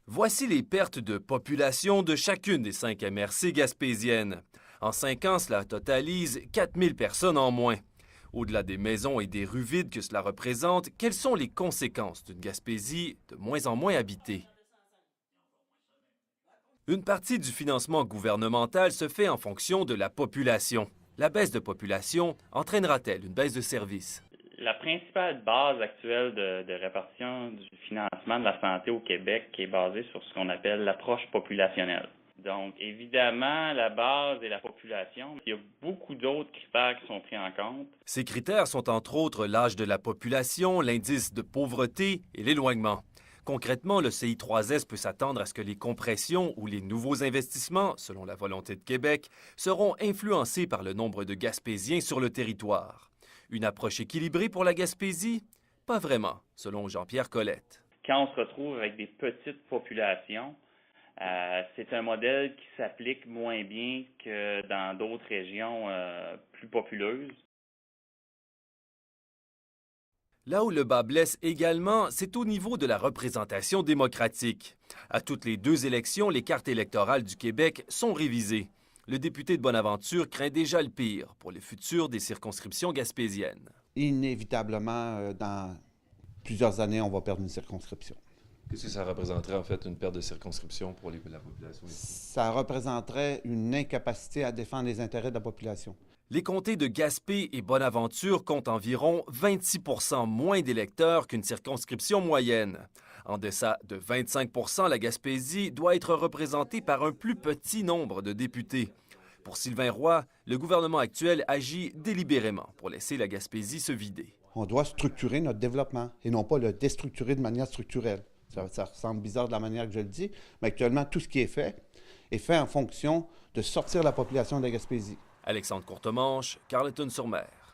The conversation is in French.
Voici les pertes de population de chacune des 5 MRC gaspésiennes. En 5 ans, cela totalise 4000 personnes en moins. Au-delà des maisons et des rues vides que cela représente, quelles sont les conséquences d'une Gaspésie de moins en moins habitée? Une partie du financement gouvernemental se fait en fonction de la population. La baisse de population entraînera-t-elle une baisse de services? La principale base actuelle de répartition du financement de la santé au Québec qui est basée sur ce qu'on appelle l'approche populationnelle. Donc, évidemment, la base est la population. Il y a beaucoup d'autres critères qui sont pris en compte. Ces critères sont entre autres l'âge de la population, l'indice de pauvreté et l'éloignement. Concrètement, le CI3S peut s'attendre à ce que les compressions ou les nouveaux investissements, selon la volonté de Québec, seront influencés par le nombre de Gaspésiens sur le territoire. Une approche équilibrée pour la Gaspésie? Pas vraiment, selon Jean-Pierre Colette. Quand on se retrouve avec des petites populations, c'est un modèle qui s'applique moins bien que dans d'autres régions plus populeuses. Là où le bas blesse également, c'est au niveau de la représentation démocratique. À toutes les 2 élections, les cartes électorales du Québec sont révisées. Le député de Bonaventure craint déjà le pire pour le futur des circonscriptions gaspésiennes. Inévitablement, dans plusieurs années, on va perdre une circonscription. Qu'est-ce que ça représenterait en fait une perte de circonscription pour la population ici? Ça représenterait une incapacité à défendre les intérêts de la population. Les comtés de Gaspé et Bonaventure comptent environ 26 % moins d'électeurs qu'une circonscription moyenne. En deçà de 25 % la Gaspésie doit être représentée par un plus petit nombre de députés. Pour Sylvain Roy, le gouvernement actuel agit délibérément pour laisser la Gaspésie se vider. On doit structurer notre développement et non pas le déstructurer de manière structurelle. Ça ressemble bizarre de la manière que je le dis, mais actuellement, tout ce qui est fait en fonction de sortir la population de la Gaspésie. Alexandre Courtemanche, Carleton-sur-Mer.